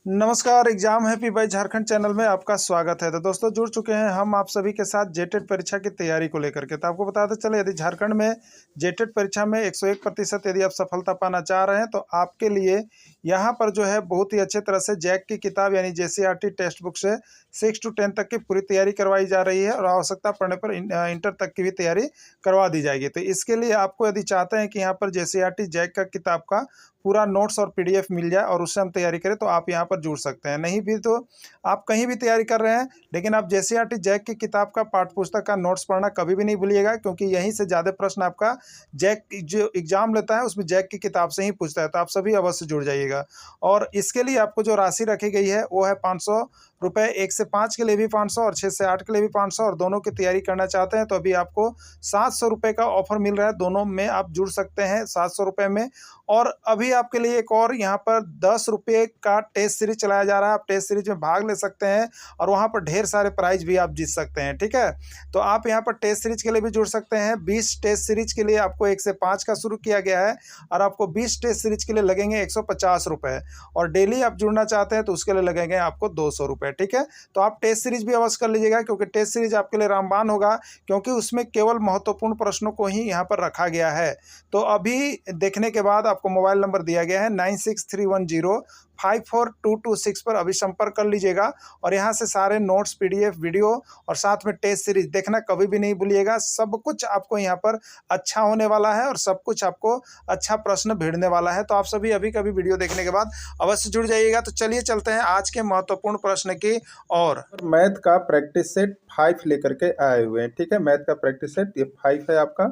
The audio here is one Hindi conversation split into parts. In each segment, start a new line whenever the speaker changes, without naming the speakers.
नमस्कार। Exam happy by Jharkhand channel में आपका स्वागत है। तो दोस्तों जुड़ चुके हैं हम आप सभी के साथ जेटेट परीक्षा की तैयारी को लेकर के। तो आपको बताते चले, यदि झारखंड में जेटेट परीक्षा में 101% यदि आप सफलता पाना चाह रहे हैं तो आपके लिए यहाँ पर जो है बहुत ही अच्छे तरह से जैक की किताब यानी जेसीईआरटी टेक्स्ट बुक से 6 to 10 तक की पूरी तैयारी करवाई जा रही है और आवश्यकता पड़ने पर इंटर तक की भी तैयारी करवा दी जाएगी। तो इसके लिए आपको यदि चाहते हैं कि यहाँ पर जेसीईआरटी जैक का किताब का पूरा नोट्स और पीडीएफ मिल जाए और उससे हम तैयारी करें तो आप यहाँ पर जुड़ सकते हैं। नहीं भी तो आप कहीं भी तैयारी कर रहे हैं लेकिन आप जेसीईआरटी जैक की किताब का पाठ्य पुस्तक का नोट्स पढ़ना कभी भी नहीं भूलिएगा, क्योंकि यहीं से ज़्यादा प्रश्न आपका जैक जो एग्जाम लेता है उसमें जैक की किताब से ही पूछता है। तो आप सभी अवश्य जुड़ जाइएगा। और इसके लिए आपको जो राशि रखी गई है वो है 500 रुपये। 1 से 5 के लिए भी 500 और 6 से 8 के लिए भी 500, और दोनों की तैयारी करना चाहते हैं तो अभी आपको 700 रुपये का ऑफर मिल रहा है। दोनों में आप जुड़ सकते हैं 700 रुपये में। और अभी आपके लिए एक और यहाँ पर 10 रुपये का टेस्ट सीरीज चलाया जा रहा है। आप टेस्ट सीरीज में भाग ले सकते हैं और वहाँ पर ढेर सारे प्राइज भी आप जीत सकते हैं। ठीक है, तो आप यहाँ पर टेस्ट सीरीज के लिए भी जुड़ सकते हैं। 20 टेस्ट सीरीज के लिए आपको 1 से 5 का शुरू किया गया है और आपको 20 टेस्ट सीरीज के लिए लगेंगे 150 रुपये, और डेली आप जुड़ना चाहते हैं तो उसके लिए लगेंगे आपको 200 रुपये। ठीक है, तो आप टेस्ट सीरीज भी अवश्य कर लीजिएगा, क्योंकि टेस्ट सीरीज आपके लिए रामबाण होगा, क्योंकि उसमें केवल महत्वपूर्ण प्रश्नों को ही यहाँ पर रखा गया है। तो अभी देखने के बाद आपको मोबाइल नंबर दिया गया है 9631054226 पर अभी संपर्क कर लीजिएगा और यहाँ से सारे नोट्स, पीडीएफ, वीडियो और साथ में टेस्ट सीरीज देखना कभी भी नहीं भूलिएगा। सब कुछ आपको यहाँ पर अच्छा होने वाला है और सब कुछ आपको अच्छा प्रश्न भिड़ने वाला है। तो आप सभी अभी कभी वीडियो देखने के बाद अवश्य जुड़ जाइएगा। तो चलिए चलते हैं आज के महत्वपूर्ण प्रश्न की और मैथ का प्रैक्टिस सेट 5 लेकर के आए हुए हैं। ठीक है, मैथ का प्रैक्टिस सेट ये 5 है आपका।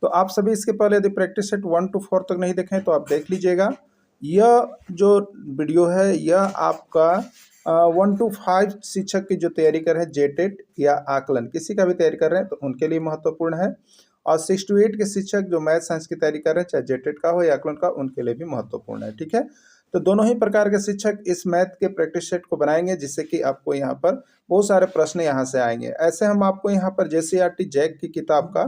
तो आप सभी इसके पहले यदि प्रैक्टिस सेट 1 to 4 तक नहीं देखें तो आप देख लीजिएगा। यह जो वीडियो है यह आपका 1 to 5 शिक्षक की जो तैयारी कर रहे हैं, जेटेट या आकलन किसी का भी तैयारी कर रहे हैं तो उनके लिए महत्वपूर्ण है। और 6 to 8 के शिक्षक जो मैथ साइंस की तैयारी कर रहे हैं, चाहे जेटेट का हो या आकलन का, उनके लिए भी महत्वपूर्ण है। ठीक है, तो दोनों ही प्रकार के शिक्षक इस मैथ के प्रैक्टिस सेट को बनाएंगे, जिससे कि आपको यहाँ पर बहुत सारे प्रश्न यहाँ से आएंगे। ऐसे हम आपको यहाँ पर जेसीईआरटी जैक की किताब का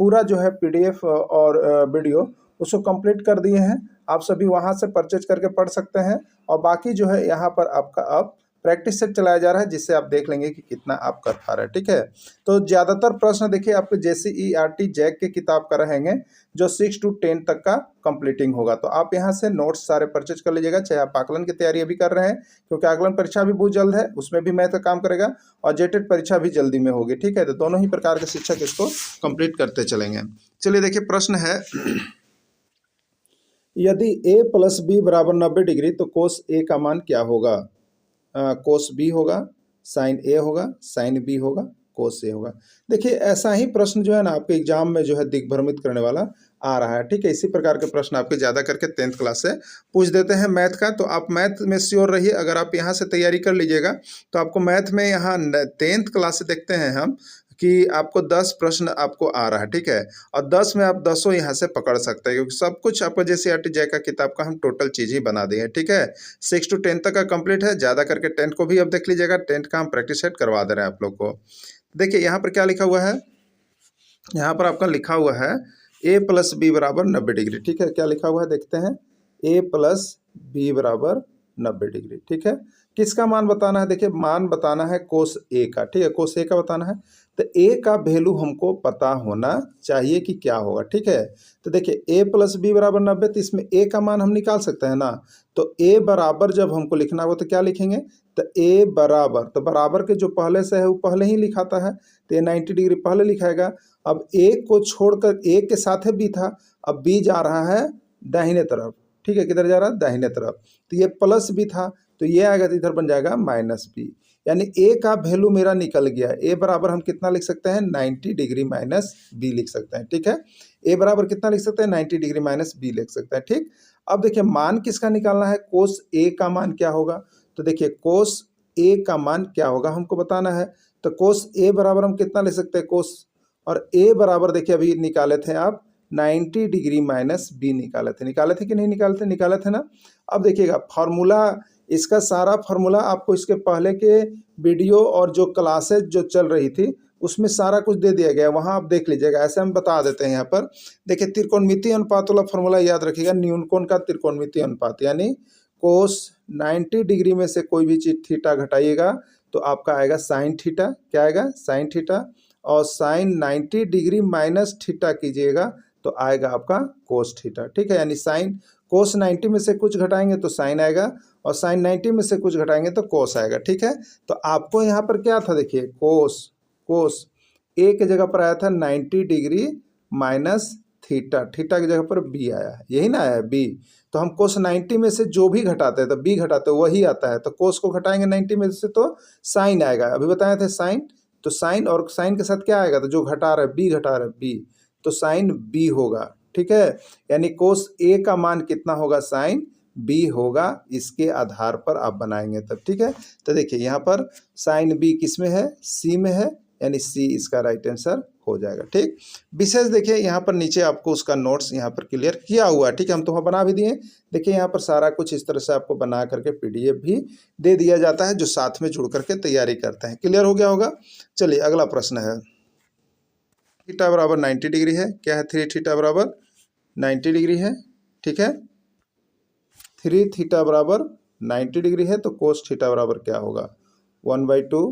पूरा जो है पीडीएफ और वीडियो उसको कंप्लीट कर दिए हैं। आप सभी वहां से परचेज करके पढ़ सकते हैं। और बाकी जो है यहाँ पर आपका अब प्रैक्टिस सेट चलाया जा रहा है, जिससे आप देख लेंगे कि कितना आप कर पा रहे हैं। ठीक है, तो ज़्यादातर प्रश्न देखिए आपके जेसीईआरटी जैक के किताब का रहेंगे, जो 6 to 10 तक का कंप्लीटिंग होगा। तो आप यहाँ से नोट्स सारे परचेज कर लीजिएगा, चाहे आप आकलन की तैयारी अभी कर रहे हैं, क्योंकि आकलन परीक्षा भी बहुत जल्द है, उसमें भी मैथ का काम करेगा, और जेटेट परीक्षा भी जल्दी में होगी। ठीक है, तो दोनों ही प्रकार के शिक्षक इसको कंप्लीट करते चलेंगे। चलिए देखिए, प्रश्न है यदि a + b = 90 डिग्री तो कोस a का मान क्या होगा? कोस b होगा, साइन a होगा, साइन b होगा, कोस a होगा। देखिए ऐसा ही प्रश्न जो है ना आपके एग्जाम में जो है दिग्भ्रमित करने वाला आ रहा है। ठीक है, इसी प्रकार के प्रश्न आपके ज़्यादा करके 10th क्लास से पूछ देते हैं मैथ का। तो आप मैथ में श्योर रहिए, अगर आप यहाँ से तैयारी कर लीजिएगा तो आपको मैथ में यहाँ 10th क्लास से देखते हैं हम कि आपको 10 प्रश्न आपको आ रहा है। ठीक है, और 10 में आप 10 यहाँ से पकड़ सकते हैं, क्योंकि सब कुछ आपको जेसीईआरटी जैक का किताब का हम टोटल चीज़ ही बना दिए हैं। ठीक है, 6 to 10 तक का कंप्लीट है, ज़्यादा करके 10 को भी अब देख लीजिएगा। 10 का हम प्रैक्टिस सेट करवा दे रहे हैं आप लोग को। देखिए यहाँ पर क्या लिखा हुआ है, यहाँ पर आपका लिखा हुआ है a + b = 90 डिग्री। ठीक है, क्या लिखा हुआ है देखते हैं, a + b = 90 डिग्री। ठीक है, किसका मान बताना है? देखिए मान बताना है कोस a का। ठीक है, कोस a का बताना है, तो a का वैल्यू हमको पता होना चाहिए कि क्या होगा। ठीक है, तो देखिए a + b = 90, तो इसमें a का मान हम निकाल सकते हैं ना। तो a बराबर जब हमको लिखना होगा तो क्या लिखेंगे, तो a बराबर, तो बराबर के जो पहले से है वो पहले ही लिखाता है, तो ये 90 डिग्री पहले लिखाएगा। अब a को छोड़कर a के साथ है b था, अब b जा रहा है दाहिने तरफ। ठीक है, किधर जा रहा है? दाहिने तरफ। तो ये प्लस b था, तो ये आएगा तो इधर बन जाएगा -b, यानी a का वैल्यू मेरा निकल गया। a बराबर हम कितना लिख सकते हैं, 90 डिग्री -b लिख सकते हैं। ठीक है, a बराबर कितना लिख सकते हैं, 90 डिग्री -b लिख सकते हैं। ठीक, अब देखिए मान किसका निकालना है, कोस a का मान क्या होगा। तो देखिए कोस a का मान क्या होगा हमको बताना है। तो कोस a बराबर हम कितना ले सकते हैं, कोस, और a बराबर देखिए अभी निकाले थे आप 90 डिग्री -b निकाले थे कि नहीं निकाले थे ना। अब देखिएगा फार्मूला, इसका सारा फार्मूला आपको इसके पहले के वीडियो और जो क्लासेज जो चल रही थी उसमें सारा कुछ दे दिया गया है, वहाँ आप देख लीजिएगा। ऐसे हम बता देते हैं यहाँ पर। देखिए त्रिकोणमितीय अनुपात वाला फार्मूला याद रखिएगा, न्यूनकोण का त्रिकोणमितीय अनुपात, यानी कोस 90 डिग्री में से कोई भी चीज़ थीटा घटाइएगा तो आपका आएगा साइन थीटा। क्या आएगा? Sine theta. और साइन 90 डिग्री माइनस थीटा कीजिएगा तो आएगा आपका कोस थीटा। ठीक है, यानी साइन कोस 90 में से कुछ घटाएंगे तो साइन आएगा और साइन 90 में से कुछ घटाएंगे तो कोस आएगा। ठीक है, तो आपको यहाँ पर क्या था, देखिए कोस ए की जगह पर आया था 90 डिग्री माइनस थीटा, थीटा की जगह पर बी आया है, यही ना आया है बी। तो हम कोस 90 में से जो भी घटाते हैं तो बी घटाते हैं वही आता है, तो कोस को घटाएंगे 90 में से तो साइन आएगा। अभी बताए थे साइन, तो साइन और साइन के साथ क्या आएगा, तो जो घटा रहा है बी घटा रहा है बी, तो साइन बी होगा। ठीक है, यानी कोस ए का मान कितना होगा, साइन बी होगा। इसके आधार पर आप बनाएंगे तब। ठीक है, तो देखिए यहाँ पर साइन बी किस में है, सी में है, यानी सी इसका राइट आंसर हो जाएगा। ठीक, विशेष देखिए यहाँ पर नीचे आपको उसका नोट्स यहाँ पर क्लियर किया हुआ है। ठीक है, हम तो वहाँ बना भी दिए। देखिए यहाँ पर सारा कुछ इस तरह से आपको बना करके पीडीएफ भी दे दिया जाता है जो साथ में जुड़ करके तैयारी करते हैं। क्लियर हो गया होगा। चलिए अगला प्रश्न है, थीटा बराबर 90 डिग्री है। क्या है, 3 थीटा बराबर 90 डिग्री है। ठीक है, 3 थीटा बराबर 90 डिग्री है, तो कोस थीटा बराबर क्या होगा, 1/2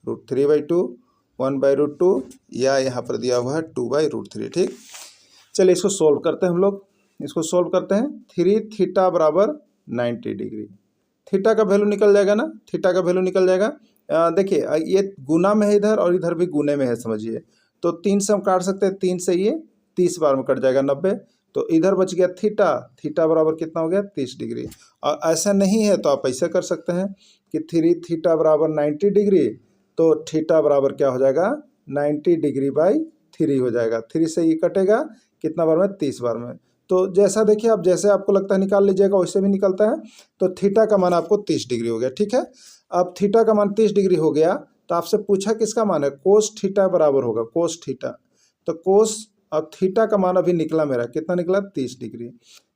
√3/2, 1/√2, या यहाँ पर दिया हुआ है 2/√3। ठीक, चलिए इसको सोल्व करते हैं हम लोग। इसको सोल्व करते हैं। 3 थीटा बराबर 90 डिग्री, थीटा का वैल्यू निकल जाएगा ना, थीटा का वैल्यू निकल जाएगा। देखिए ये गुना में है इधर और इधर भी गुने में है, समझिए। तो 3 से हम काट सकते हैं, 3 से ये 30 बार में कट जाएगा 90, तो इधर बच गया थीटा। थीटा बराबर कितना हो गया, 30 डिग्री। और ऐसा नहीं है तो आप ऐसे कर सकते हैं कि 3 थीटा बराबर 90 डिग्री, तो थीटा बराबर क्या हो जाएगा, 90 डिग्री बाई 3 हो जाएगा। 3 से ये कटेगा कितना बार में, 30 बार में। तो जैसा देखिए आप, जैसे आपको लगता है निकाल लीजिएगा, वैसे भी निकलता है। तो थीटा का मान आपको 30 डिग्री हो गया। ठीक है, अब थीटा का मान 30 डिग्री हो गया तो आपसे पूछा किसका मान है, कोस थीटा बराबर होगा कोस थीटा। तो कोस, अब थीटा का मान अभी निकला मेरा, कितना निकला, 30 डिग्री।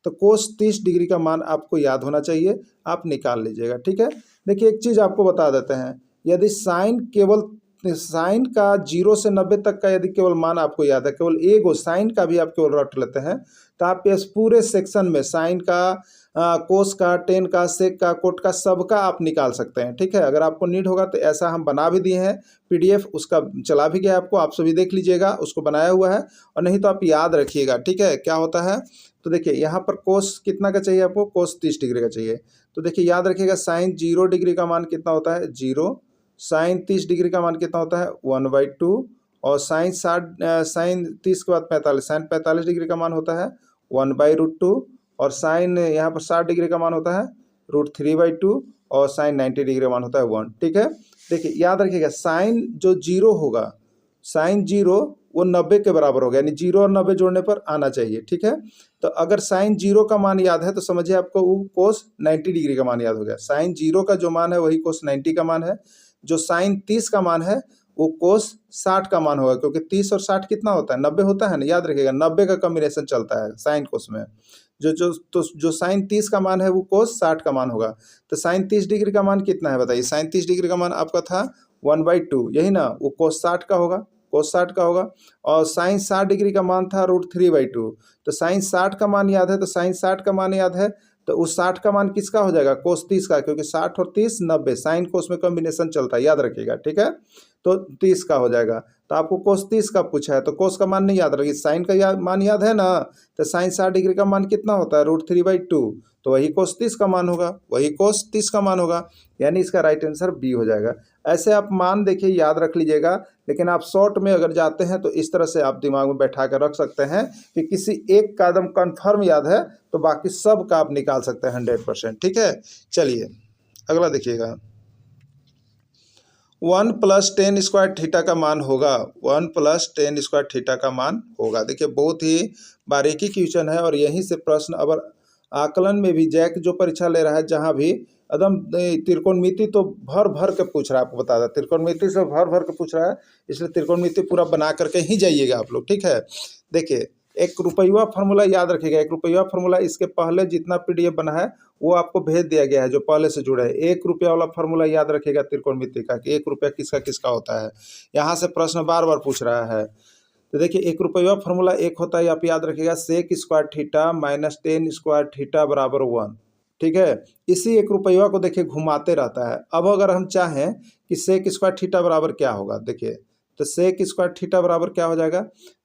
तो कोस 30 डिग्री का मान आपको याद होना चाहिए, आप निकाल लीजिएगा। ठीक है, देखिए एक चीज़ आपको बता देते हैं, यदि साइन का 0 से 90 तक का यदि केवल मान आपको याद है, केवल एगो साइन का भी आप केवल रट लेते हैं, तो आप इस पूरे सेक्शन में साइन का, कोस का, टेन का, सेक का, कोट का, सबका आप निकाल सकते हैं। ठीक है, अगर आपको नीड होगा तो ऐसा हम बना भी दिए हैं पीडीएफ, उसका चला भी गया आपको, आप सभी देख लीजिएगा, उसको बनाया हुआ है। और नहीं तो आप याद रखिएगा। ठीक है, क्या होता है, तो देखिए यहाँ पर कोस कितना का चाहिए आपको, कोस 30 डिग्री का चाहिए। तो देखिए याद रखिएगा, साइन 0 डिग्री का मान कितना होता है, 0। साइन 30 डिग्री का मान कितना होता है, 1/2। और साइन 30 के बाद 45, साइन 45 डिग्री का मान होता है 1/√2। और साइन यहाँ पर 60 डिग्री का मान होता है √3/2। और साइन 90 डिग्री का मान होता है 1। ठीक है, देखिए याद रखिएगा, साइन जो 0 होगा, साइन 0 वो 90 के बराबर होगा, यानी 0 और 90 जोड़ने पर आना चाहिए। ठीक है, तो अगर साइन 0 का मान याद है तो समझिए आपको वो कोस 90 डिग्री का मान याद हो गया। साइन 0 का जो मान है वही कोस 90 का मान है। जो साइन 30 का मान है वो कोस 60 का मान होगा, क्योंकि 30 और 60 कितना होता है, 90 होता है ना, याद रखिएगा 90 का कॉम्बिनेशन चलता है साइन कोस में। जो साइन 30 का मान है वो कोस 60 का मान होगा। तो साइन 30 डिग्री का मान कितना है बताइए, साइन 30 डिग्री का मान आपका था 1/2, यही ना, वो कोस 60 का होगा, कोस 60 का होगा। और साइन 60 डिग्री का मान था √3/2। तो साइन 60 का मान याद है, तो साइन 60 का मान याद है, तो उस 60 का मान किसका हो जाएगा, कोस 30 का, क्योंकि 60 और 30 90, साइन कोस में कॉम्बिनेशन चलता है, याद रखिएगा। ठीक है, तो 30 का हो जाएगा। तो आपको कोस 30 का पूछा है तो कोस का मान नहीं याद रखिए, साइन का मान याद है ना। तो साइन 60 डिग्री का मान कितना होता है, √3/2, तो वही कोस 30 का मान होगा, वही कोस 30 का मान होगा, यानी इसका राइट आंसर बी हो जाएगा। ऐसे आप मान देखिए याद रख लीजिएगा, लेकिन आप शॉर्ट में अगर जाते हैं तो इस तरह से आप दिमाग में बैठा कर रख सकते हैं कि किसी एक का एकदम कन्फर्म याद है तो बाकी सब का आप निकाल सकते हैं 100%। ठीक है, चलिए अगला देखिएगा, 1 + tan स्क्वायर थीटा का मान होगा, 1 + tan स्क्वायर थीटा का मान होगा। देखिए बहुत ही बारीकी क्वेश्चन है और यहीं से प्रश्न, अब आकलन में भी जैक जो परीक्षा ले रहा है जहाँ भी एकदम त्रिकोणमिति तो भर भर के पूछ रहा है, आपको बता दें त्रिकोणमिति से भर भर के पूछ रहा है, इसलिए त्रिकोणमिति पूरा बना करके ही जाइएगा आप लोग। ठीक है, देखिए 1 रुपया फार्मूला याद रखिएगा, 1 रुपया फार्मूला इसके पहले जितना पीडीएफ बना है वो आपको भेज दिया गया है जो पहले से जुड़े है। 1 रुपया वाला फार्मूला याद रखिएगा त्रिकोणमिति का, कि 1 रुपया किसका किसका होता है। यहाँ से प्रश्न बार बार पूछ रहा है। तो देखिए 1 रुपया फार्मूला एक होता है, आप याद रखिएगा, sec square theta minus ten square theta बराबर 1। ठीक है। इसी एक रुपया को देखिए घुमाते रहता है। अब अगर हम चाहें कि सेक स्क्वायर थीटा बराबर क्या होगा, देखिए तो सेक स्क्वायर थीटा बराबर क्या हो जाएगा,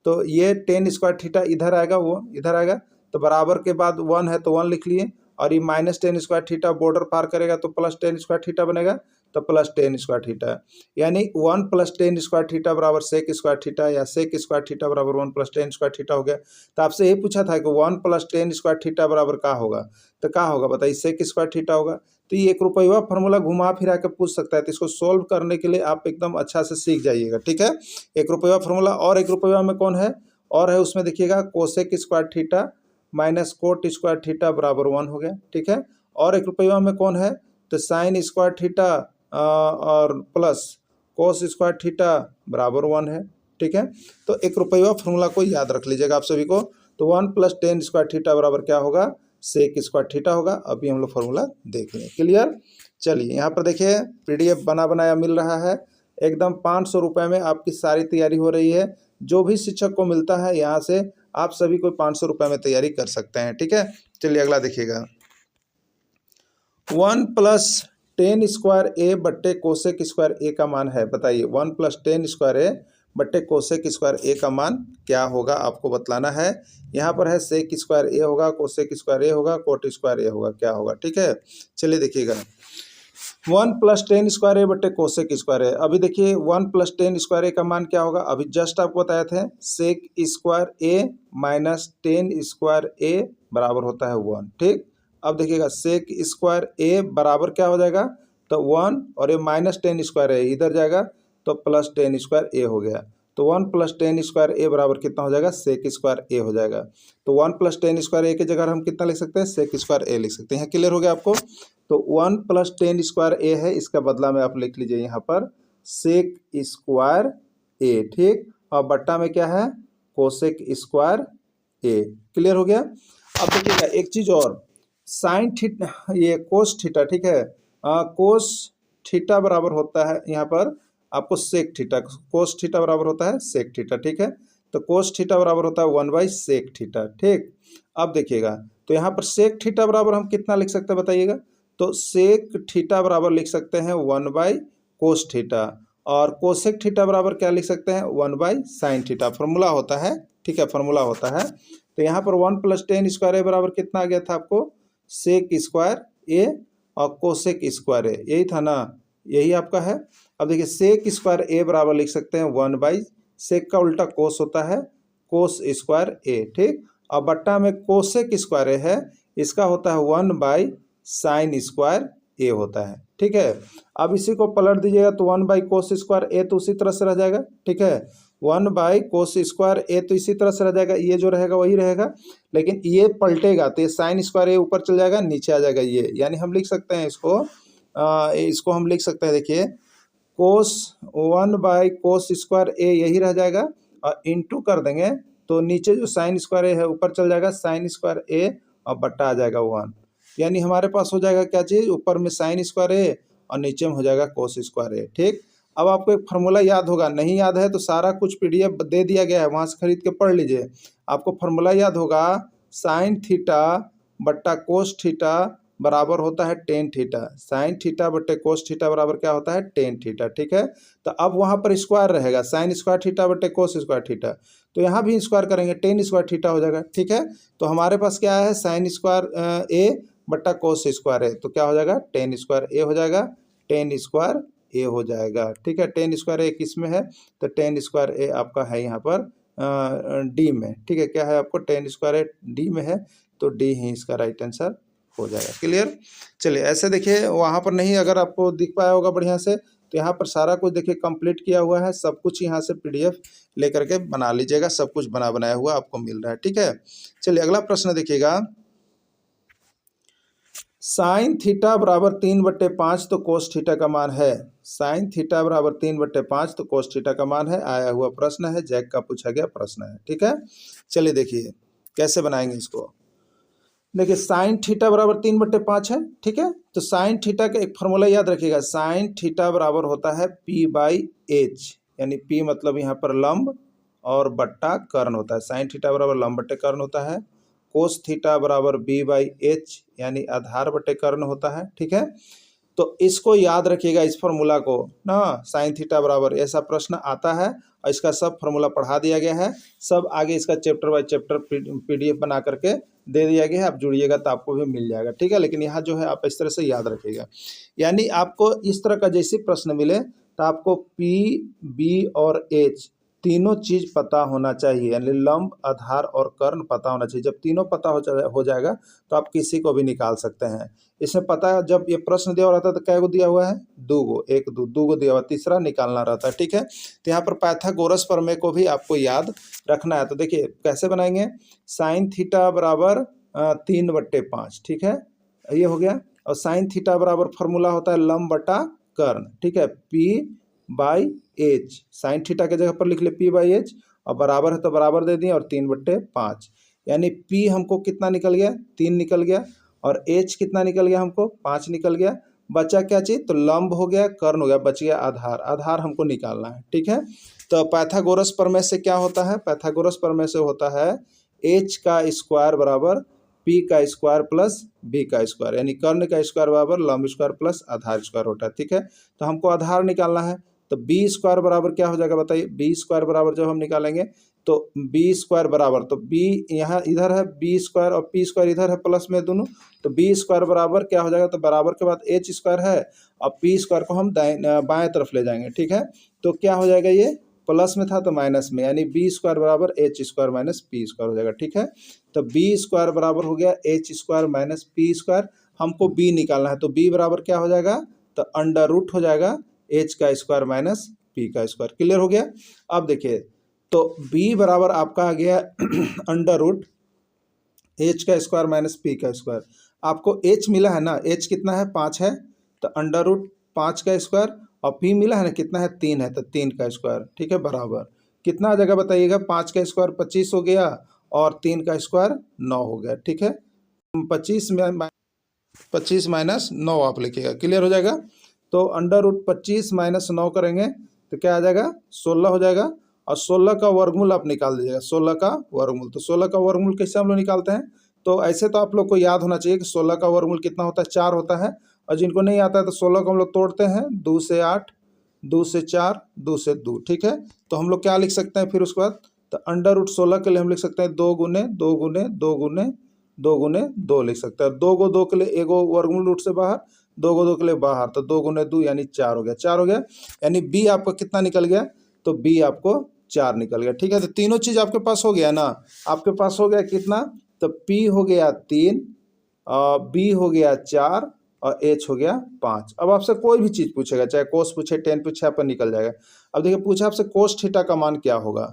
तो ये टेन स्क्वायर थीटा इधर आएगा, वो इधर आएगा, तो बराबर के बाद 1 है तो 1 लिख लिए, और ये minus ten square theta border पार करेगा तो प्लस टेन स्क्वायर थीटा बनेगा, तो प्लस टेन स्क्वायर थीटा, यानी 1 प्लस टेन स्क्वायर थीटा बराबर सेक स्क्वायर थीटा, या सेक स्क्वायर थीटा बराबर 1 प्लस टेन स्क्वायर थीटा हो गया। तो आपसे यही पूछा था कि 1 प्लस टेन स्क्वायर थीटा बराबर क्या होगा, तो क्या होगा बताइए, सेक स्क्वायर थीटा होगा। तो ये एक रुपया फार्मूला घुमा फिरा के पूछ सकता है, तो इसको सोल्व करने के लिए आप एकदम अच्छा से सीख जाइएगा, ठीक है। एक रुपया फार्मूला, और एक रुपया में कौन है, और है उसमें देखिएगा cosec square theta minus cot square theta बराबर 1 हो गया, ठीक है। और एक रुपया में कौन है, तो साइन स्क्वायर थीटा और प्लस कोस स्क्वायर थीटा बराबर 1 है, ठीक है। तो एक रुपया फार्मूला को याद रख लीजिएगा आप सभी को। तो 1 प्लस टेन स्क्वायर थीटा बराबर क्या होगा, सेक स्क्वायर थीटा होगा। अभी हम लोग फार्मूला देख लें, क्लियर। चलिए यहाँ पर देखिए पीडीएफ बना बनाया मिल रहा है, एकदम 500 रुपये में आपकी सारी तैयारी हो रही है। जो भी शिक्षक को मिलता है यहाँ से आप सभी को 500 रुपये में तैयारी कर सकते हैं, ठीक है। चलिए अगला देखिएगा, 1 प्लस टेन स्क्वायर ए बट्टे कोसेक स्क्वायर ए का मान है, बताइए 1 प्लस टेन स्क्वायर ए बट्टे कोसेक स्क्वायर ए का मान क्या होगा, आपको बतलाना है। यहाँ पर है सेक स्क्वायर ए होगा, कोसेक स्क्वायर ए होगा, कोट स्क्वायर ए होगा, क्या होगा, ठीक है। चलिए देखिएगा 1 प्लस टेन स्क्वायर ए बट्टे कोसेक स्क्वायर ए, अभी देखिए 1 प्लस टेन स्क्वायर ए का मान क्या होगा, अभी जस्ट आपको बताए थे सेक स्क्वायर ए माइनस टेन स्क्वायर ए बराबर होता है 1, ठीक। अब देखिएगा सेक स्क्वायर ए बराबर क्या हो जाएगा, तो 1, और ये माइनस टेन स्क्वायर ए इधर जाएगा तो प्लस टेन स्क्वायर ए हो गया। तो 1 प्लस टेन स्क्वायर ए बराबर कितना हो जाएगा, सेक स्क्वायर ए हो जाएगा। तो 1 प्लस टेन स्क्वायर ए की जगह हम कितना लिख सकते हैं, सेक स्क्वायर ए लिख सकते हैं। क्लियर हो गया आपको। तो 1 प्लस टेन स्क्वायर ए है, इसका बदला में आप लिख लीजिए यहाँ पर सेक स्क्वायर ए, ठीक। और बट्टा में क्या है, कोसेक स्क्वायर ए। क्लियर हो गया। अब देखिएगा एक चीज़ और, साइन थीटा, ये कोस थीटा, ठीक है। कोस थीटा बराबर होता है यहाँ पर आपको सेक थीटा, कोस थीटा बराबर होता है सेक थीटा, ठीक है। तो कोस थीटा बराबर होता है 1/सेक थीटा, ठीक। अब देखिएगा तो यहाँ पर सेक थीटा बराबर हम कितना लिख सकते हैं बताइएगा, तो सेक थीटा बराबर लिख सकते हैं 1/कोस थीटा, और कोसेक थीटा बराबर क्या लिख सकते हैं, 1/साइन थीटा। फार्मूला होता है, ठीक है, फार्मूला होता है। तो यहाँ पर 1 प्लस टेन स्क्वायर ए बराबर कितना आ गया था आपको, सेक स्क्वायर ए और कोसेक स्क्वायर ए, यही था ना, यही आपका है। अब देखिए सेक स्क्वायर ए बराबर लिख सकते हैं 1/ सेक का उल्टा कोस होता है, कोस स्क्वायर ए, ठीक। और बट्टा में कोसेक स्क्वायर ए है, इसका होता है 1/साइन स्क्वायर ए होता है, ठीक है। अब इसी को पलट दीजिएगा तो 1/कोस स्क्वायर ए तो उसी तरह से रह जाएगा, ठीक है। 1/कोस स्क्वायर ए तो इसी तरह से रह जाएगा, ये जो रहेगा वही रहेगा, लेकिन ये पलटेगा तो ये साइन स्क्वायर ए ऊपर चल जाएगा, नीचे आ जाएगा ये, यानी हम लिख सकते हैं इसको हम लिख सकते हैं, देखिए कोस 1/कोस स्क्वायर ए यही रह जाएगा, और इंटू कर देंगे तो नीचे जो साइन स्क्वायर ए है ऊपर चल जाएगा साइन स्क्वायर ए, और बट्टा आ जाएगा 1, यानी हमारे पास हो जाएगा क्या चीज़, ऊपर में साइन स्क्वायर ए और नीचे में हो जाएगा कोस स्क्वायर ए, ठीक। अब आपको एक फार्मूला याद होगा, नहीं याद है तो सारा कुछ पीडीएफ दे दिया गया है, वहाँ से खरीद के पढ़ लीजिए। आपको फार्मूला याद होगा, साइन थीटा बट्टा कोस थीटा बराबर होता है टेन थीटा, साइन थीटा बट्टे कोस थीटा बराबर क्या होता है, टेन थीटा, ठीक है। तो अब वहाँ पर स्क्वायर रहेगा, साइन स्क्वायर थीटा बट्टे कोस स्क्वायर थीटा, तो यहाँ भी स्क्वायर करेंगे, टेन स्क्वायर थीटा हो जाएगा, ठीक है। तो हमारे पास क्या है, साइन स्क्वायर ए बट्टा कोस स्क्वायर है, तो क्या हो जाएगा, टेन स्क्वायर ए हो जाएगा, टेन स्क्वायर ए हो जाएगा, ठीक है। टेन स्क्वायर ए किस में है, तो टेन स्क्वायर ए आपका है यहाँ पर डी में, ठीक है। क्या है आपको, टेन स्क्वायर ए डी में है, तो डी ही इसका राइट आंसर हो जाएगा। क्लियर। चलिए ऐसे देखिए, वहाँ पर नहीं अगर आपको दिख पाया होगा बढ़िया से, तो यहाँ पर सारा कुछ देखिए कंप्लीट किया हुआ है, सब कुछ यहाँ से पीडीएफ लेकर के बना लीजिएगा, सब कुछ बना बनाया हुआ आपको मिल रहा है, ठीक है। चलिए अगला प्रश्न देखिएगा, साइन थीटा बराबर 3/5 तो कोस थीटा का मान है, साइन थीटा बराबर 3/5 तो कोस थीटा का मान है, आया हुआ प्रश्न है, जैक का पूछा गया प्रश्न है, ठीक है। चलिए देखिए कैसे बनाएंगे इसको। देखिए साइन थीटा बराबर 3/5 है, ठीक है। तो साइन थीटा का एक फार्मूला याद रखिएगा, साइन थीटा बराबर होता है p/h, यानी p मतलब यहाँ पर लंब और बट्टा कर्ण होता है, साइन थीटा बराबर लंब बट्टे कर्ण होता है, कोस थीटा बराबर बी बाई एच, यानी आधार बटे कर्ण होता है। ठीक है, तो इसको याद रखिएगा, इस फॉर्मूला को ना, साइन थीटा बराबर, ऐसा प्रश्न आता है और इसका सब फॉर्मूला पढ़ा दिया गया है। सब आगे इसका चैप्टर बाय चैप्टर पीडीएफ बना करके दे दिया गया है, आप जुड़िएगा तो आपको भी मिल जाएगा। ठीक है, लेकिन यहाँ जो है आप इस तरह से याद रखिएगा, यानी आपको इस तरह का जैसे प्रश्न मिले तो आपको पी, बी और एच तीनों चीज़ पता होना चाहिए, यानी लंब, आधार और कर्ण पता होना चाहिए। जब तीनों पता हो जाएगा तो आप किसी को भी निकाल सकते हैं। इसमें पता, जब ये प्रश्न दिया हुआ रहता है तो कै गो दिया हुआ है, दो गो, एक दो गो दिया हुआ, तीसरा निकालना रहता है। ठीक है, तो यहाँ पर पाइथागोरस प्रमेय को भी आपको याद रखना है। तो देखिए कैसे बनाएंगे, साइन थीटा बराबर 3/5। ठीक है, ये हो गया। और साइन थीटा बराबर फॉर्मूला होता है लंब बटा कर्ण। ठीक है, P by H, sine theta के जगह पर लिख ले पी बाई एच, और बराबर है तो बराबर दे दिए, और 3/5, यानी पी हमको कितना निकल गया, 3 निकल गया, और एच कितना निकल गया हमको, 5 निकल गया। बचा क्या चीज़, तो लंब हो गया, कर्ण हो गया, बच गया आधार। आधार हमको निकालना है। ठीक है, तो पाइथागोरस प्रमेय से क्या होता है, पाइथागोरस प्रमेय से होता है एच का स्क्वायर बराबर पी का स्क्वायर प्लस बी का स्क्वायर, यानी कर्ण का स्क्वायर बराबर लंब स्क्वायर प्लस आधार स्क्वायर होता है। ठीक है, तो हमको आधार निकालना है, तो बी स्क्वायर बराबर क्या हो जाएगा बताइए, बी स्क्वायर बराबर जब हम निकालेंगे तो बी स्क्वायर बराबर, तो बी यहाँ इधर है बी स्क्वायर और पी स्क्वायर इधर है प्लस में दोनों, तो बी स्क्वायर बराबर क्या हो जाएगा, तो बराबर के बाद एच स्क्वायर है और पी स्क्वायर को हम बाएं तरफ ले जाएंगे। ठीक है, तो क्या हो जाएगा, ये प्लस में था तो माइनस में, यानी बी स्क्वायर बराबर H square minus P square हो जाएगा। ठीक है, तो बी स्क्वायर बराबर हो गया H square minus P square. हमको बी निकालना है, तो बी बराबर क्या हो जाएगा, तो अंडर रूट हो जाएगा एच का स्क्वायर माइनस पी का स्क्वायर। क्लियर हो गया। अब देखिए, तो b बराबर आपका आ गया अंडर रूट एच का स्क्वायर माइनस पी का स्क्वायर। आपको h मिला है ना, h कितना है, 5 है, तो अंडर रूट 5 का स्क्वायर, और p मिला है ना कितना है, 3 है, तो 3 का स्क्वायर। ठीक है, बराबर कितना आ जाएगा बताइएगा, 5 का स्क्वायर 25 हो गया और 3 का स्क्वायर 9 हो गया। ठीक है, 25 माइनस 9 आप लिखिएगा, क्लियर हो जाएगा। तो अंडर रूट 25 माइनस 9 करेंगे तो क्या आ जाएगा, 16 हो जाएगा, और 16 का वर्गमूल आप निकाल दीजिएगा, 16 का वर्गमूल। तो 16 का वर्गमूल कैसे हम लोग निकालते हैं, तो ऐसे तो आप लोग को याद होना चाहिए कि 16 का वर्गमूल कितना होता है, 4 होता है, और जिनको नहीं आता है तो 16 को हम लोग तोड़ते हैं, 2 से 8, 2 से 4, 2 से 2। ठीक है, तो हम लोग क्या लिख सकते हैं फिर उसके बाद, तो अंडर रूट 16 के लिए हम लिख सकते हैं 2 गुने 2 गुने 2 गुने 2 गुने 2 लिख सकते हैं। 2 को 2 के लिए एगो वर्गमूल रूट से बाहर, 2 को 2 के लिए बाहर, तो 2 गुने 2 यानी 4 हो गया, 4 हो गया, यानी बी आपका कितना निकल गया, तो बी आपको 4 निकल गया। ठीक है, तो तीनों चीज़ आपके पास हो गया ना, आपके पास हो गया कितना, तो पी हो गया 3, बी हो गया 4 और एच हो गया 5। अब आपसे कोई भी चीज़ पूछेगा, चाहे कोस पूछे, टेन पूछे, आप पर निकल जाएगा। अब देखिए पूछा आपसे कोस थीटा का मान क्या होगा,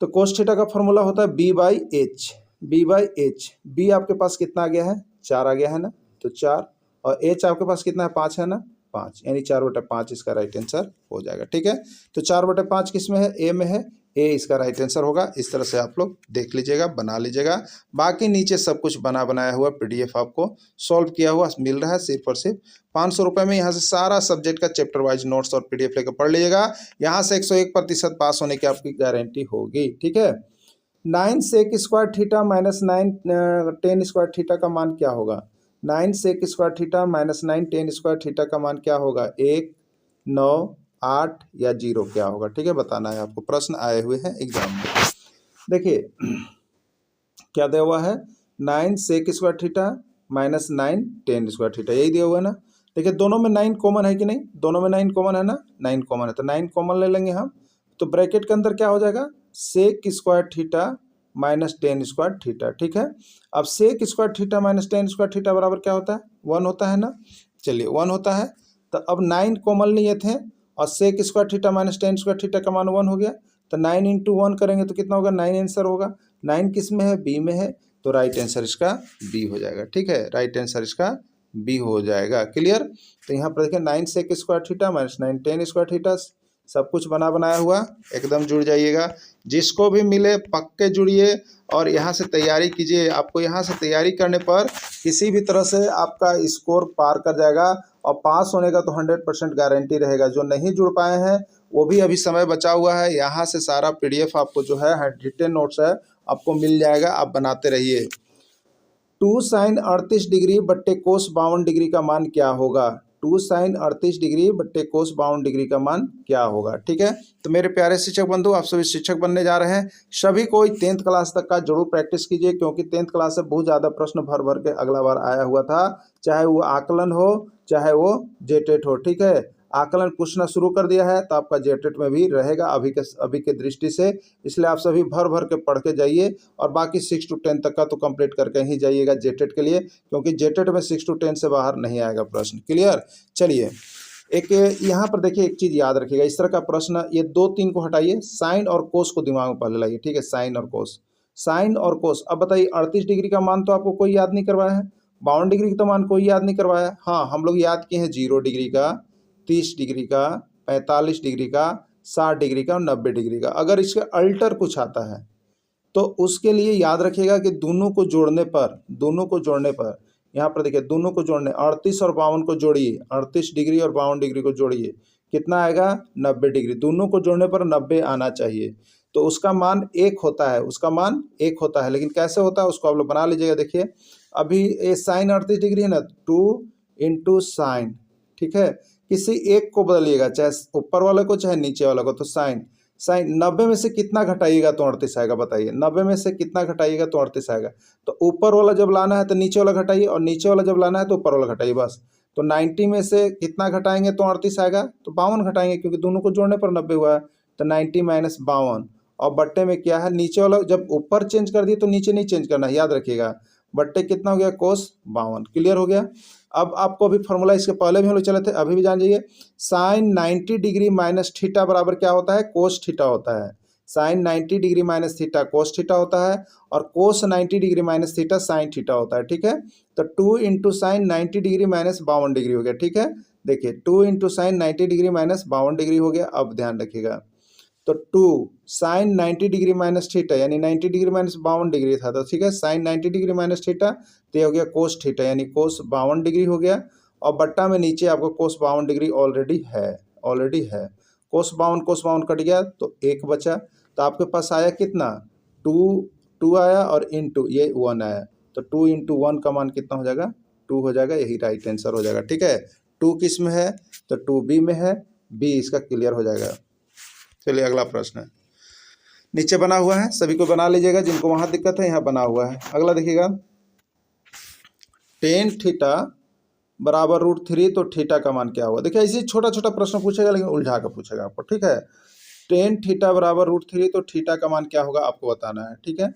तो कोस थीटा का फॉर्मूला होता है B by H, B by H. B आपके पास कितना आ गया है, 4 आ गया है ना, तो 4, और एच आपके पास कितना है, 5 है ना, 5, यानी 4/5 इसका राइट आंसर हो जाएगा। ठीक है, तो 4/5 किस में है, ए में है, ए इसका राइट आंसर होगा। इस तरह से आप लोग देख लीजिएगा, बना लीजिएगा। बाकी नीचे सब कुछ बनाया हुआ पीडीएफ आपको सॉल्व किया हुआ मिल रहा है, सिर्फ और सिर्फ 500 रुपये में। यहाँ से सारा सब्जेक्ट का चैप्टर वाइज नोट्स और पीडीएफ लेकर पढ़ लीजिएगा। यहाँ से 101% पास होने की आपकी गारंटी होगी। ठीक है, 9 sec square theta minus 9 10 square theta का मान क्या होगा, 9 sec square theta minus 9 10 square theta का मान क्या होगा, 1, 9, 8 या 0 क्या होगा। ठीक है, बताना है आपको, प्रश्न आए हुए हैं एग्जाम में। देखिए क्या दिया हुआ है, 9 sec square theta minus 9 10 square theta, यही दिया हुआ है ना। देखिए दोनों में 9 कॉमन है कि नहीं, दोनों में 9 कॉमन है ना, 9 कॉमन है, तो 9 कॉमन ले लेंगे हम, तो ब्रैकेट के अंदर क्या हो जाएगा, sec square theta minus 10 square theta. ठीक है, अब sec square theta minus 10 square theta बराबर क्या होता है, 1 होता है ना। चलिए 1 होता है, तो अब 9 कॉमन लिए थे और sec square theta minus 10 square theta का मान 1 हो गया, तो 9 इंटू 1 करेंगे तो कितना होगा, 9 आंसर होगा। 9 किस में है, बी में है, तो राइट आंसर इसका बी हो जाएगा। ठीक है, राइट आंसर इसका बी हो जाएगा। क्लियर, तो यहाँ पर देखिए 9 sec square theta minus 9 10 square theta, सब कुछ बनाया हुआ, एकदम जुड़ जाइएगा। जिसको भी मिले पक्के जुड़िए और यहाँ से तैयारी कीजिए। आपको यहाँ से तैयारी करने पर किसी भी तरह से आपका स्कोर पार कर जाएगा और पास होने का तो 100% गारंटी रहेगा। जो नहीं जुड़ पाए हैं वो भी अभी समय बचा हुआ है, यहाँ से सारा पीडीएफ आपको जो है रिटेन नोट्स है आपको मिल जाएगा, आप बनाते रहिए। 2 साइन 38 डिग्री बट्टे कोस 52 डिग्री का मान क्या होगा। 2 साइन 38 डिग्री बट्टे कोस 52 डिग्री का मान क्या होगा। ठीक है, तो मेरे प्यारे शिक्षक बंधु, आप सभी शिक्षक बनने जा रहे हैं, सभी कोई 10th क्लास तक का जरूर प्रैक्टिस कीजिए, क्योंकि 10th क्लास से बहुत ज़्यादा प्रश्न भर भर के अगला बार आया हुआ था, चाहे वो आकलन हो चाहे वो जेटेट हो। ठीक है, आकलन पूछना शुरू कर दिया है तो आपका जेटेट में भी रहेगा अभी के दृष्टि से, इसलिए आप सभी भर भर के पढ़ के जाइए और बाकी 6 to 10 तक का तो कंप्लीट करके ही जाइएगा जेटेट के लिए, क्योंकि जेटेट में 6 to 10 से बाहर नहीं आएगा प्रश्न। क्लियर। चलिए, एक यहाँ पर देखिए, एक चीज़ याद रखिएगा, इस तरह का प्रश्न ये 2-3 को हटाइए, साइन और कोस को दिमाग में पहले लाइए। ठीक है, साइन और कोस, साइन और कोस। अब बताइए 38 डिग्री का मान तो आपको कोई याद नहीं करवाया है, 52 डिग्री का तो मान कोई याद नहीं करवाया। हाँ, हम लोग याद किए हैं 0 डिग्री का, 30 डिग्री का, 45 डिग्री का, 60 डिग्री का और 90 डिग्री का। अगर इसका अल्टर कुछ आता है तो उसके लिए याद रखिएगा कि दोनों को जोड़ने पर यहाँ पर देखिए, दोनों को जोड़ने 38 और 52 को जोड़िए, 38 डिग्री और 52 डिग्री को जोड़िए, कितना आएगा 90 डिग्री। दोनों को जोड़ने पर 90 आना चाहिए, तो उसका मान 1 होता है, उसका मान 1 होता है। लेकिन कैसे होता है उसको आप लोग बना लीजिएगा। देखिए, अभी ये साइन 38 डिग्री है ना, 2 इंटू साइन। ठीक है, किसी एक को बदलिएगा, चाहे ऊपर वाले को चाहे नीचे वाले को। तो साइन 90 में से कितना घटाइएगा तो 38 आएगा, बताइए 90 में से कितना घटाइएगा तो 38 आएगा। तो ऊपर वाला जब लाना है तो नीचे वाला घटाइए, और नीचे वाला जब लाना है तो ऊपर वाला घटाइए, बस। तो 90 में से कितना घटाएंगे तो 38 आएगा, तो 52 घटाएंगे, क्योंकि दोनों को जोड़ने पर 90 हुआ है। तो 90 माइनस 52, और बट्टे में क्या है, नीचे वाला जब ऊपर चेंज कर दिए तो नीचे नहीं चेंज करना है, याद रखिएगा। बट्टे कितना हो गया, कोस 52। क्लियर हो गया। अब आपको अभी फॉर्मूला इसके पहले भी हम लोग चले थे, अभी भी जान जाइए। साइन 90 डिग्री माइनस थीटा बराबर क्या होता है, कोस थीटा होता है। Sine 90 degree minus theta cos theta होता है, और cos 90 degree minus theta sine theta होता है। ठीक है, तो 2 into sine 90 degree minus 52 degree हो गया। ठीक है, देखिए 2 into sine 90 degree minus 52 degree हो गया। अब ध्यान रखिएगा, तो 2 साइन 90 डिग्री माइनस थीटा, यानी 90 डिग्री माइनस 52 डिग्री था, तो ठीक है, साइन 90 डिग्री माइनस थीटा, तो ये हो गया कोस थीटा, यानी कोस 52 डिग्री हो गया। और बट्टा में नीचे आपको कोस 52 डिग्री ऑलरेडी है। कोस 52 कट गया तो 1 बचा, तो आपके पास आया कितना, 2 आया, और इंटू ये 1 आया, तो 2 इंटू 1 का मान कितना हो जाएगा, 2 हो जाएगा। यही राइट आंसर हो जाएगा। ठीक है, 2 किस में है, तो 2 बी में है, बी इसका क्लियर हो जाएगा। चलिए, अगला प्रश्न है, नीचे बना हुआ है, सभी को बना लीजिएगा, जिनको वहां दिक्कत है यहाँ बना हुआ है। अगला देखिएगा, टेन थीटा बराबर √3, तो थीटा का मान क्या होगा। देखिए, ऐसे छोटा छोटा प्रश्न पूछेगा, लेकिन उलझा कर पूछेगा आपको। ठीक है, टेन थीटा बराबर √3, तो थीटा का मान क्या होगा आपको बताना है। ठीक है,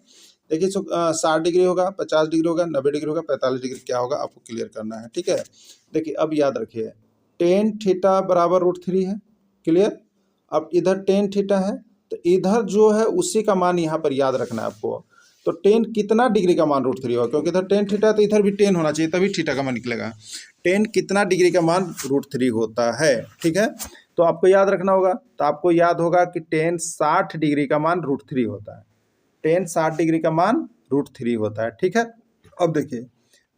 देखिए 60 डिग्री होगा, 50 डिग्री होगा, 90 डिग्री होगा, 45 डिग्री क्या होगा आपको क्लियर करना है। ठीक है, देखिए अब याद रखिए, टेन थीटा बराबर √3 है। क्लियर। अब इधर टेन थीटा है, तो इधर जो है उसी का मान यहाँ पर याद रखना है आपको। तो टेन कितना डिग्री का मान √3 होगा, क्योंकि इधर टेन थीटा है तो इधर भी टेन होना चाहिए, तभी थीटा का मान निकलेगा। टेन कितना डिग्री का मान √3 होता है। ठीक है, तो आपको याद रखना होगा, तो आपको याद होगा कि टेन 60 डिग्री का मान √3 होता है। टेन 60 डिग्री का मान √3 होता है। ठीक है, अब देखिए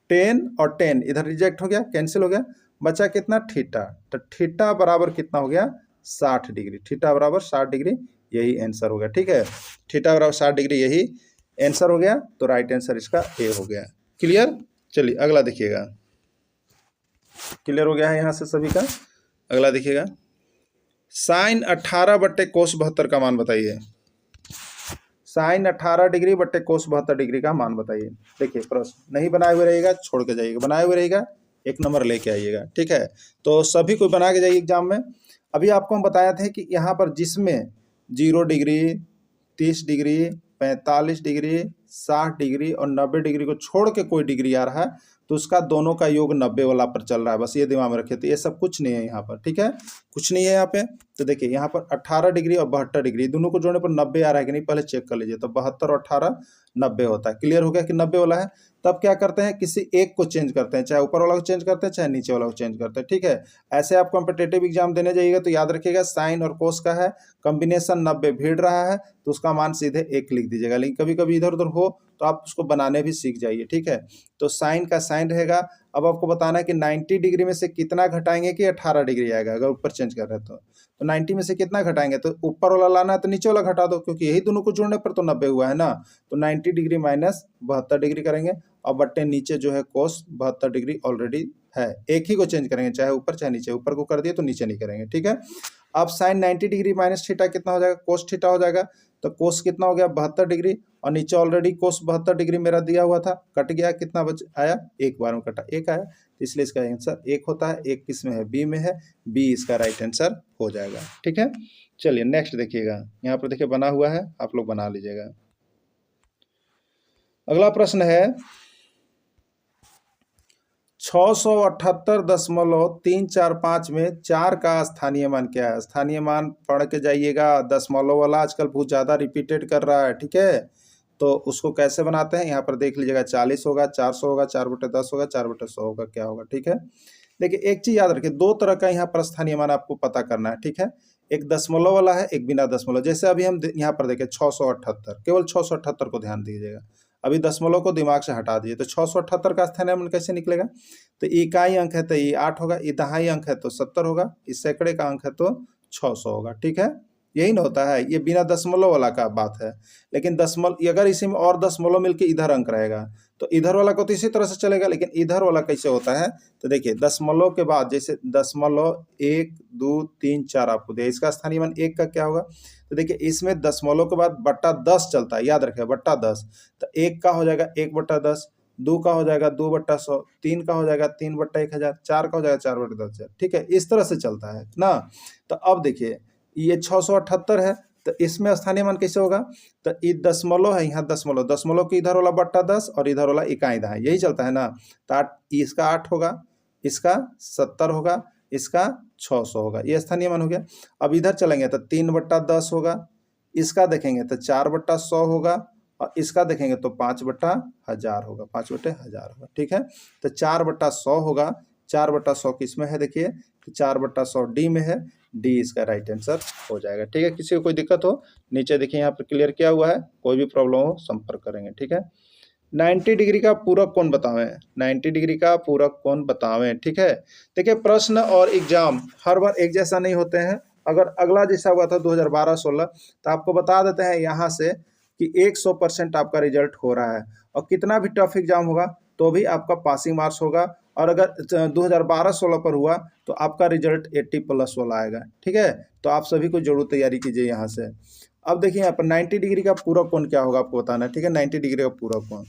10 और 10 इधर रिजेक्ट हो गया, कैंसिल हो गया, बचा कितना, थीटा। तो थीटा बराबर कितना हो गया, 60 डिग्री। थीटा बराबर 60 डिग्री, यही आंसर हो गया। ठीक है, थीटा बराबर 60 डिग्री, यही आंसर हो गया। तो राइट आंसर इसका ए हो गया। क्लियर। चलिए अगला देखिएगा, क्लियर हो गया है यहाँ से सभी का। अगला देखिएगा, साइन 18 बट्टे कोस 72 का मान बताइए। साइन 18 डिग्री बट्टे कोस 72 डिग्री का मान बताइए। देखिए प्रश्न नहीं बनाए हुए रहेगा छोड़ के जाइएगा, बनाए हुए रहेगा 1 नंबर लेके आइएगा। ठीक है, तो सभी को बना के जाइए एग्जाम में। अभी आपको हम बताया थे कि यहाँ पर जिसमें 0 डिग्री, 30 डिग्री, 45 डिग्री, 60 डिग्री और 90 डिग्री को छोड़ के कोई डिग्री आ रहा है तो उसका दोनों का योग 90 वाला पर चल रहा है, बस ये दिमाग में रखिए। तो ये सब कुछ नहीं है यहाँ पर। ठीक है, कुछ नहीं है यहाँ पे। तो देखिए यहाँ पर 18 डिग्री और 72 डिग्री दोनों को जोड़ने पर 90 आ रहा है कि नहीं, पहले चेक कर लीजिए। तो 72 और 18 90 होता है। क्लियर हो गया कि 90 वाला है। तब क्या करते हैं, किसी एक को चेंज करते हैं, चाहे ऊपर वाला को चेंज करते हैं चाहे नीचे वाला को चेंज करते हैं। ठीक है, ऐसे आप कॉम्पिटेटिव एग्जाम देने जाइएगा तो याद रखिएगा साइन और कोस का है कॉम्बिनेशन 90 भीड़ रहा है तो उसका मान सीधे 1 लिख दीजिएगा। लेकिन कभी कभी इधर उधर हो तो आप उसको बनाने भी सीख जाइए। ठीक है, तो साइन का साइन रहेगा। अब आपको बताना है कि 90 डिग्री में से कितना घटाएंगे कि 18 डिग्री आएगा, अगर ऊपर चेंज कर रहे हैं तो 90 में से कितना घटाएंगे, तो ऊपर वाला लाना है तो नीचे वाला घटा दो, क्योंकि यही दोनों को जोड़ने पर तो 90 हुआ है ना। तो 90 डिग्री माइनस 72 डिग्री करेंगे और बट्टे नीचे जो है कोस 72 डिग्री ऑलरेडी है। एक ही को चेंज करेंगे, चाहे ऊपर चाहे नीचे, ऊपर को कर दिए तो नीचे नहीं करेंगे, ठीक है। अब साइन 90 डिग्री माइनस थीटा कितना हो जाएगा, कोस थीटा हो जाएगा। तो कोस कितना हो गया 72 डिग्री, और नीचे ऑलरेडी कोस 72 डिग्री मेरा दिया हुआ था, कट गया, कितना बच आया, एक बार में कटा, एक आया, तो इसलिए इसका आंसर एक होता है। एक किस में है, बी में है, बी इसका राइट आंसर हो जाएगा, ठीक है। चलिए नेक्स्ट देखिएगा, यहाँ पर देखिए बना हुआ है, आप लोग बना लीजिएगा। अगला प्रश्न है 678.345 में 4 का स्थानीय मान क्या है। स्थानीय मान पढ़ के जाइएगा, दशमलव वाला आजकल बहुत ज़्यादा रिपीटेड कर रहा है, ठीक है। तो उसको कैसे बनाते हैं यहाँ पर देख लीजिएगा, 40 होगा, 400 होगा, 4/10 होगा, 4/100 होगा, क्या होगा, ठीक है। देखिए एक चीज़ याद रखिए, दो तरह का यहाँ पर स्थानीय मान आपको पता करना है, ठीक है। एक दशमलव वाला है, एक बिना दशमलव। जैसे अभी हम यहाँ पर देखें 678, केवल 678 को ध्यान दीजिएगा, अभी दशमलव को दिमाग से हटा दीजिए। तो 678 का स्थानीय मान कैसे निकलेगा, तो इकाई अंक है तो ये 8 होगा, ये दहाई अंक है तो 70 होगा, इस सैकड़े का अंक है तो 600 होगा, ठीक है। यही ना होता है, ये बिना दशमलव वाला का बात है। लेकिन दशमलव अगर इसी में और दशमलव मिलके इधर अंक रहेगा तो इधर वाला को तो इसी तरह से चलेगा, लेकिन इधर वाला कैसे होता है, तो देखिए दशमलव के बाद जैसे दशमलव 1 2 3 4 आपको दिया, इसका स्थानीय मान 1 का क्या होगा, तो देखिए इसमें दशमलव के बाद बट्टा 10 चलता है, याद रखिए बट्टा 10। तो 1 का हो जाएगा 1/10, 2 का हो जाएगा 2/100, 3 का हो जाएगा 3/1000, 4 का हो जाएगा 4/10000, ठीक है। इस तरह से चलता है ना। तो अब देखिए ये 678 है, तो इसमें स्थानीय मान कैसे होगा, तो ये दशमलव है, यहाँ दशमलव, दशमलव की इधर वाला बट्टा 10 और इधर वाला इकाई दहाई, यही चलता है ना। तो इसका 8 होगा, इसका 70 होगा, इसका 600 होगा, ये स्थानीय मान हो गया। अब इधर चलेंगे तो 3/10 होगा, इसका देखेंगे तो 4/100 होगा, और इसका देखेंगे तो 5/1000 होगा, 5/1000 होगा, ठीक है। तो 4/100 होगा, 4/100 किस में है देखिए, तो 4/100 डी में है, डी इसका राइट आंसर हो जाएगा, ठीक है। किसी को कोई दिक्कत हो नीचे देखिए यहाँ पर क्लियर किया हुआ है, कोई भी प्रॉब्लम हो संपर्क करेंगे, ठीक है। 90 डिग्री का पूरक कोण बतावें, 90 डिग्री का पूरक कोण बतावें, ठीक है। देखिए प्रश्न और एग्जाम हर बार एक जैसा नहीं होते हैं। अगर अगला जैसा हुआ था 2012-16 तो आपको बता देते हैं यहाँ से कि 100% आपका रिजल्ट हो रहा है, और कितना भी टफ एग्जाम होगा तो भी आपका पासिंग मार्क्स होगा। और अगर 2012-16 पर हुआ तो आपका रिजल्ट 80+ वाला आएगा, ठीक है। तो आप सभी को जरूर तैयारी कीजिए यहाँ से। अब देखिए यहाँ पर 90 डिग्री का पूरक कोण क्या होगा आपको बताना है, ठीक है। 90 डिग्री का पूरक कोण,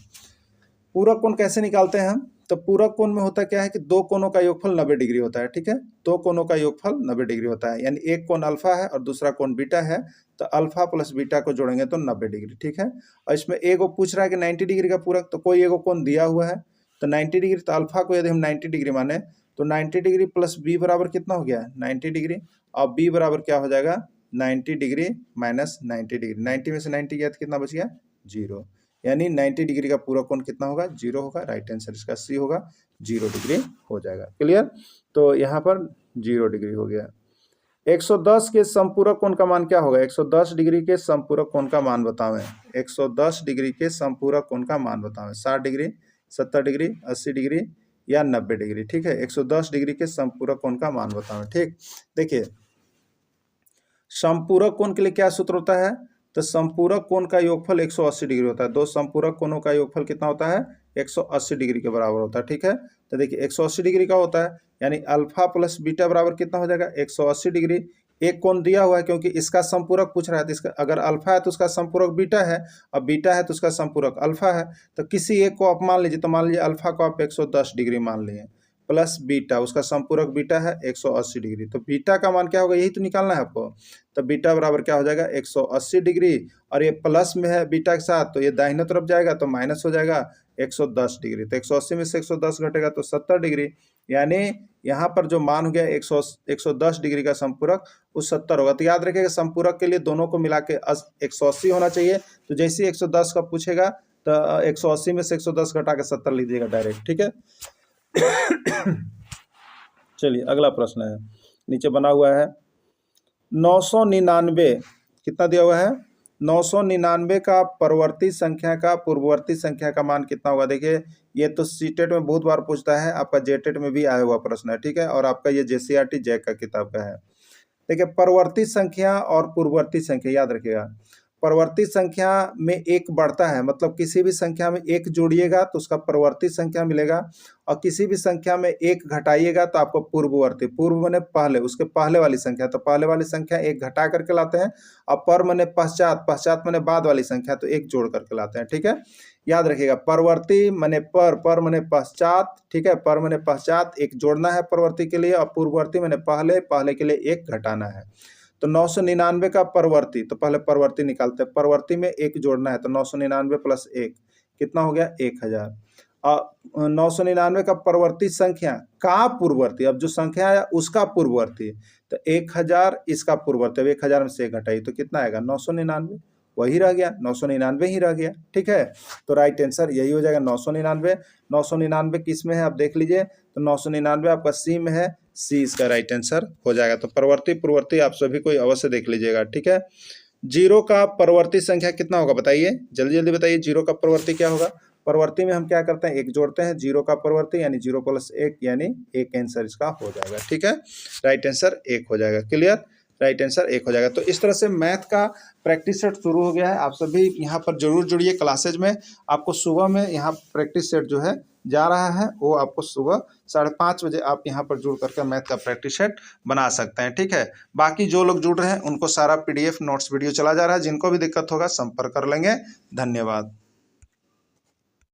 पूरक कोण कैसे निकालते हैं हम, तो पूरक कोण में होता क्या है कि दो कोणों का योगफल 90 डिग्री होता है, ठीक है। दो कोणों का योगफल 90 डिग्री होता है, यानी एक कोण अल्फा है और दूसरा कोण बीटा है, तो अल्फा प्लस बीटा को जोड़ेंगे तो 90 डिग्री, ठीक है। और इसमें एगो पूछ रहा है कि 90 डिग्री का पूरक, तो कोई एगो कोण दिया हुआ है तो 90 डिग्री, तो अल्फा को यदि हम 90 डिग्री माने तो 90 डिग्री प्लस बी बराबर कितना हो गया, 90 डिग्री, और बी बराबर क्या हो जाएगा, 90 डिग्री माइनस 90 डिग्री, 90 में से 90 गया तो कितना बच गया, 0, यानी 90 डिग्री का पूरा कोण कितना होगा, 0 होगा। राइट आंसर इसका सी होगा, 0 डिग्री हो जाएगा, क्लियर। तो यहाँ पर 0 डिग्री हो गया। 110 के समपूरक कोण का मान क्या होगा, 110 डिग्री के समपूरक कोण का मान बतावें, 110 डिग्री के समपूरक कोण का मान बतावें, 60 डिग्री, 70 डिग्री, 80 डिग्री या 90 डिग्री, ठीक है। 110 डिग्री के समपूरक कोण का मान बतावें, ठीक। देखिए समपूरक कोण के लिए क्या सूत्र होता है, तो समपूरक कोण का योगफल 180 डिग्री होता है। दो समपूरक कोणों का योगफल कितना होता है, 180 डिग्री के बराबर होता है, ठीक है। तो देखिए 180 डिग्री का होता है, यानी अल्फा प्लस बीटा बराबर कितना हो जाएगा, 180 डिग्री। एक कोण दिया हुआ है क्योंकि इसका संपूरक पूछ रहा है, तो इसका अगर अल्फा है तो उसका संपूरक बीटा है, और बीटा है तो उसका संपूरक अल्फा है। तो किसी एक को आप मान लीजिए, तो मान लीजिए अल्फा को आप 110 डिग्री मान लिए, प्लस बीटा, उसका संपूरक बीटा है 180 डिग्री। तो बीटा का मान क्या होगा, यही तो निकालना है आपको। तो बीटा बराबर क्या हो जाएगा, 180 डिग्री, और ये प्लस में है बीटा के साथ, तो ये दाहिने तरफ जाएगा तो माइनस हो जाएगा 110 डिग्री। तो 180 में से 110 घटेगा तो 70 डिग्री, यानी यहाँ पर जो मान हो गया 110 डिग्री का संपूरक वो 70 होगा। तो याद रखिएगा संपूरक के लिए दोनों को मिला के 180 होना चाहिए। तो जैसे ही 110 का पूछेगा तो 180 में से 110 घटा के 70 लीजिएगा डायरेक्ट, ठीक है। चलिए अगला प्रश्न है, नीचे बना हुआ है 999, कितना दिया हुआ है, 999 का परवर्ती संख्या का पूर्ववर्ती संख्या का मान कितना होगा। देखिए ये तो सीटेट में बहुत बार पूछता है, आपका जेटेट में भी आया हुआ प्रश्न है, ठीक है। और आपका ये JCRT जैक का किताब का है। देखिए परवर्ती संख्या और पूर्ववर्ती संख्या याद रखिएगा, परवर्ती संख्या में एक बढ़ता है, मतलब किसी भी संख्या में एक जोड़िएगा तो उसका परवर्ती संख्या मिलेगा, और किसी भी संख्या में एक घटाइएगा तो आपको पूर्ववर्ती, पूर्व माने पहले, उसके पहले वाली संख्या, तो पहले वाली संख्या एक घटा करके लाते हैं, और पर माने पश्चात, पश्चात माने बाद वाली संख्या, तो एक जोड़ करके लाते हैं। ठीक है, याद रखिएगा, परवर्ती माने पर माने पश्चात। ठीक है, पर माने पश्चात, एक जोड़ना है परवर्ती के लिए, और पूर्ववर्ती माने पहले, पहले के लिए एक घटाना है। तो 999 का परवर्ती, तो पहले परवर्ती निकालते हैं, परवर्ती में एक जोड़ना है, तो 999 प्लस 1 कितना हो गया, 1000। और 999 का परवर्ती संख्या का पूर्ववर्ती, अब जो संख्या है उसका पूर्ववर्ती, तो 1000 इसका पूर्ववर्ती, अब 1000 में से 1 घटाइए तो कितना आएगा, 999, वही रह गया, 999 ही रह गया। ठीक है, तो राइट आंसर यही हो जाएगा 999। 999 किस में है आप देख लीजिए, तो 999 आपका सी में है, सी इसका राइट आंसर हो जाएगा। तो परवर्ती पूर्ववर्ती आप सभी को अवश्य देख लीजिएगा। ठीक है, जीरो का परवर्ती संख्या कितना होगा बताइए, जल्दी जल्दी बताइए, जीरो का परवर्ती क्या होगा। परवर्ती में हम क्या करते हैं, एक जोड़ते हैं, जीरो का परवर्ती यानी 0 + 1 यानी 1 आंसर इसका हो जाएगा। ठीक है, राइट आंसर 1 हो जाएगा। क्लियर, राइट आंसर 1 हो जाएगा। तो इस तरह से मैथ का प्रैक्टिस सेट शुरू हो गया है, आप सभी यहाँ पर जरूर जुड़िए क्लासेज में। आपको सुबह में यहाँ प्रैक्टिस सेट जो है जा रहा है, वो आपको सुबह 5:30 बजे आप यहाँ पर जुड़ करके मैथ का प्रैक्टिस सेट बना सकते हैं। ठीक है, बाकी जो लोग जुड़ रहे हैं उनको सारा PDF नोट्स वीडियो चला जा रहा है, जिनको भी दिक्कत होगा संपर्क कर लेंगे। धन्यवाद।